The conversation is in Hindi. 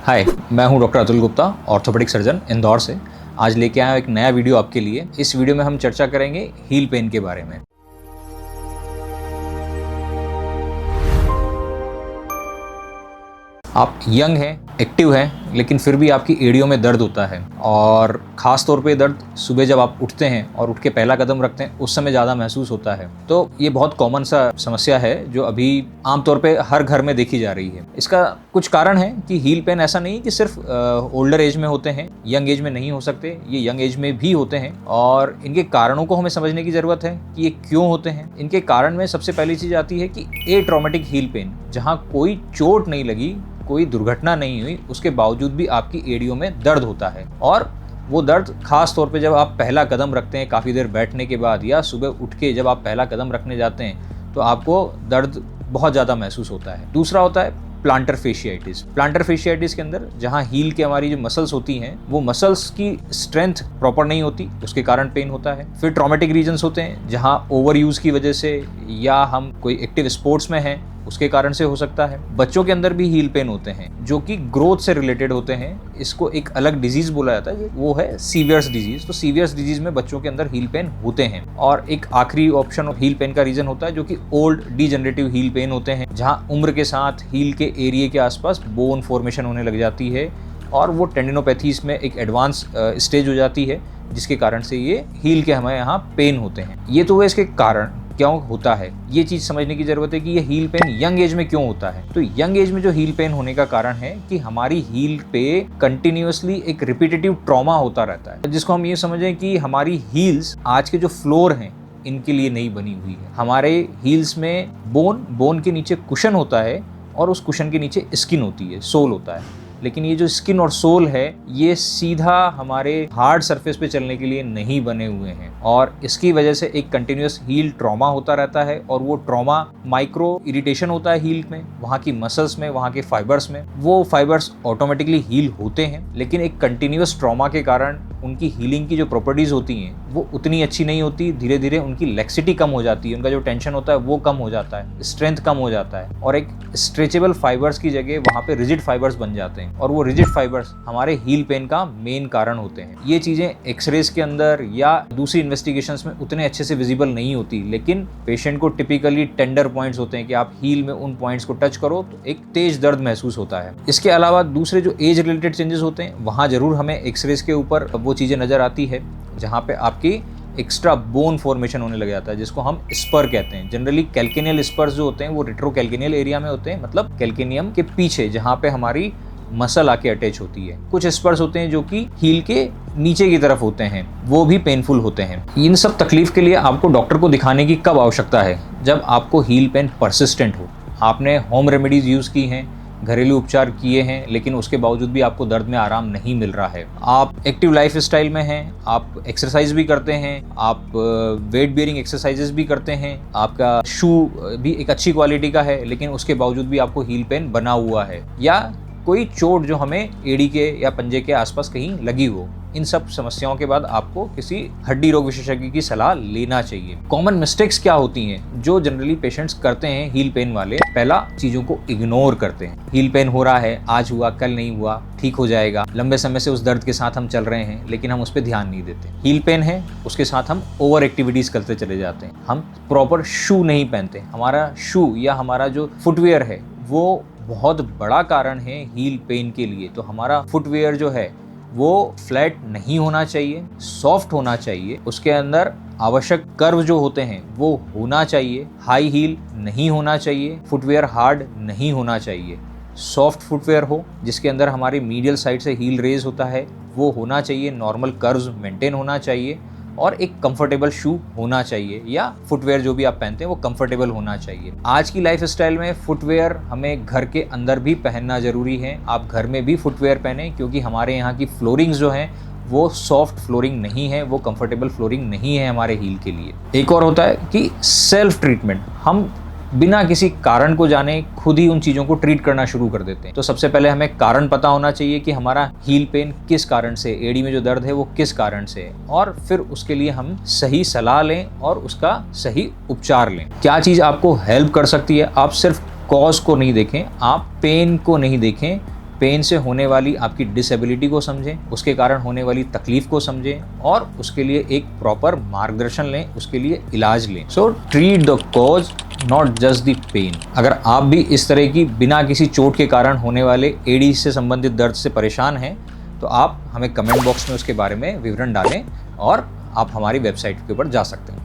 हाय, मैं हूं doctor Atul Gupta, orthopaedic surgeon Indore से। आज लेके आया हूं एक नया वीडियो आपके लिए। इस वीडियो में हम चर्चा करेंगे हील पेन के बारे में। आप यंग हैं, एक्टिव हैं, लेकिन फिर भी आपकी एड़ियों में दर्द होता है और ख़ास तौर पे दर्द सुबह जब आप उठते हैं और उठ के पहला कदम रखते हैं उस समय ज़्यादा महसूस होता है। तो ये बहुत कॉमन सा समस्या है जो अभी आमतौर पे हर घर में देखी जा रही है। इसका कुछ कारण है कि हील पेन ऐसा नहीं कि सिर्फ ओल्डर एज में होते हैं, यंग एज में नहीं हो सकते, ये यंग एज में भी होते हैं और इनके कारणों को हमें समझने की ज़रूरत है कि ये क्यों होते हैं। इनके कारण में सबसे पहली चीज़ आती है कि ए ट्रॉमेटिक हील पेन, जहाँ कोई चोट नहीं लगी, कोई दुर्घटना नहीं हुई, उसके बावजूद भी आपकी एड़ियों में दर्द होता है। और वो दर्द खास तौर पे जब आप पहला कदम रखते हैं काफ़ी देर बैठने के बाद, या सुबह उठ के जब आप पहला कदम रखने जाते हैं तो आपको दर्द बहुत ज़्यादा महसूस होता है। दूसरा होता है प्लांटर फेशियाइटिस। प्लांटर फेशियाइटिस के अंदर जहाँ हील के हमारी जो मसल्स होती हैं वो मसल्स की स्ट्रेंथ प्रॉपर नहीं होती, उसके कारण पेन होता है। फिर ट्रॉमेटिक रीजन्स होते हैं जहाँ ओवर यूज़ की वजह से या हम कोई एक्टिव स्पोर्ट्स में हैं उसके कारण से हो सकता है। बच्चों के अंदर भी हील पेन होते हैं जो कि ग्रोथ से रिलेटेड होते हैं। इसको एक अलग डिजीज बोला जाता है, वो है सीवियर्स डिजीज। तो सीवियर्स डिजीज में बच्चों के अंदर हील पेन होते हैं। और एक आखिरी ऑप्शन हील पेन का रीजन होता है जो कि ओल्ड डीजनरेटिव हील पेन होते हैं, जहाँ उम्र के साथ हील के एरिया के आसपास बोन फॉर्मेशन होने लग जाती है और वो टेंडिनोपैथीज में एक एडवांस स्टेज हो जाती है, जिसके कारण से ये हील के हमारे यहाँ पेन होते हैं। ये तो हुए इसके कारण क्यों होता है, ये चीज समझने की जरूरत है कि ये हील पेन यंग एज में क्यों होता है। तो यंग एज में जो हील पेन होने का कारण है कि हमारी हील पे कंटिन्यूअसली एक रिपीटेटिव ट्रॉमा होता रहता है, जिसको हम ये समझें कि हमारी हील्स आज के जो फ्लोर हैं इनके लिए नहीं बनी हुई है। हमारे हील्स में बोन के नीचे कुशन होता है और उस कुशन के नीचे स्किन होती है, सोल होता है। लेकिन ये जो स्किन और सोल है ये सीधा हमारे हार्ड सरफेस पे चलने के लिए नहीं बने हुए हैं और इसकी वजह से एक कंटिन्यूअस हील ट्रॉमा होता रहता है। और वो ट्रॉमा माइक्रो इरिटेशन होता है हील में, वहाँ की मसल्स में, वहाँ के फाइबर्स में। वो फाइबर्स ऑटोमेटिकली हील होते हैं, लेकिन एक कंटिन्यूअस ट्रॉमा के कारण उनकी हीलिंग की जो प्रॉपर्टीज़ होती हैं वो उतनी अच्छी नहीं होती। धीरे धीरे उनकी लेक्सिटी कम हो जाती है, उनका जो टेंशन होता है वो कम हो जाता है, स्ट्रेंथ कम हो जाता है और एक स्ट्रेचेबल फाइबर्स की जगह वहाँ पे रिजिड फाइबर्स बन जाते हैं और वो रिजिड फाइबर्स हमारे हील पेन का मेन कारण होते हैं। ये चीज़ें एक्सरेज के अंदर या दूसरी इन्वेस्टिगेशंस में उतने अच्छे से विजिबल नहीं होती, लेकिन पेशेंट को टिपिकली टेंडर पॉइंट्स होते हैं कि आप हील में उन पॉइंट्स को टच करो तो एक तेज दर्द महसूस होता है। इसके अलावा दूसरे जो एज रिलेटेड चेंजेस होते हैं वहाँ जरूर हमें एक्सरेज के ऊपर वो चीज़ें नज़र आती है जहाँ पे आपकी एक्स्ट्रा बोन फॉर्मेशन होने लग जाता है, जिसको हम स्पर कहते हैं। जनरली कैल्केनियल स्पर्स जो होते हैं वो रेट्रोकैल्केनियल एरिया में होते हैं, मतलब कैल्केनियम के पीछे जहाँ पे हमारी मसल आके अटैच होती है। कुछ स्पर्स होते हैं जो कि हील के नीचे की तरफ होते हैं, वो भी पेनफुल होते हैं। इन सब तकलीफ के लिए आपको डॉक्टर को दिखाने की कब आवश्यकता है? जब आपको हील पेन परसिस्टेंट हो, आपने होम रेमेडीज यूज़ की हैं, घरेलू उपचार किए हैं, लेकिन उसके बावजूद भी आपको दर्द में आराम नहीं मिल रहा है। आप एक्टिव लाइफ स्टाइल में हैं, आप एक्सरसाइज भी करते हैं, आप वेट बियरिंग एक्सरसाइजेस भी करते हैं, आपका शू भी एक अच्छी क्वालिटी का है, लेकिन उसके बावजूद भी आपको हील पेन बना हुआ है, या कोई चोट जो हमें एड़ी के या पंजे के आसपास कहीं लगी हो। इन सब समस्याओं के बाद आपको किसी हड्डी रोग विशेषज्ञ की सलाह लेना चाहिए। कॉमन मिस्टेक्स क्या होती हैं जो जनरली पेशेंट्स करते हैं हील पेन वाले? पहला, चीज़ों को इग्नोर करते हैं। हील पेन हो रहा है, आज हुआ कल नहीं हुआ, ठीक हो जाएगा। लंबे समय से उस दर्द के साथ हम चल रहे हैं लेकिन हम उस पर ध्यान नहीं देते। हील पेन है, उसके साथ हम ओवर एक्टिविटीज़ करते चले जाते हैं। हम प्रॉपर शू नहीं पहनते। हमारा शू या हमारा जो फुटवेयर है वो बहुत बड़ा कारण है हील पेन के लिए। तो हमारा फुटवेयर जो है वो फ्लैट नहीं होना चाहिए, सॉफ्ट होना चाहिए, उसके अंदर आवश्यक कर्व जो होते हैं वो होना चाहिए, हाई हील नहीं होना चाहिए, फुटवेयर हार्ड नहीं होना चाहिए, सॉफ्ट फुटवेयर हो जिसके अंदर हमारी मीडियल साइड से हील रेज होता है वो होना चाहिए, नॉर्मल कर्व्स मेंटेन होना चाहिए और एक कंफर्टेबल शू होना चाहिए, या फुटवेयर जो भी आप पहनते हैं वो कंफर्टेबल होना चाहिए। आज की लाइफ स्टाइल में फुटवेयर हमें घर के अंदर भी पहनना ज़रूरी है। आप घर में भी फुटवेयर पहने, क्योंकि हमारे यहाँ की फ्लोरिंग्स जो हैं वो सॉफ्ट फ्लोरिंग नहीं है, वो कंफर्टेबल फ्लोरिंग नहीं है हमारे हील के लिए। एक और होता है कि सेल्फ ट्रीटमेंट। हम बिना किसी कारण को जाने खुद ही उन चीज़ों को ट्रीट करना शुरू कर देते हैं। तो सबसे पहले हमें कारण पता होना चाहिए कि हमारा हील पेन किस कारण से, एड़ी में जो दर्द है वो किस कारण से है, और फिर उसके लिए हम सही सलाह लें और उसका सही उपचार लें। क्या चीज़ आपको हेल्प कर सकती है? आप सिर्फ कॉज को नहीं देखें, आप पेन को नहीं देखें, पेन से होने वाली आपकी डिसेबिलिटी को समझें, उसके कारण होने वाली तकलीफ को समझें और उसके लिए एक प्रॉपर मार्गदर्शन लें, उसके लिए इलाज लें। So treat the cause, not just the pain. अगर आप भी इस तरह की बिना किसी चोट के कारण होने वाले एडी से संबंधित दर्द से परेशान हैं तो आप हमें कमेंट बॉक्स में उसके बारे में विवरण डालें और आप हमारी वेबसाइट के ऊपर जा सकते हैं।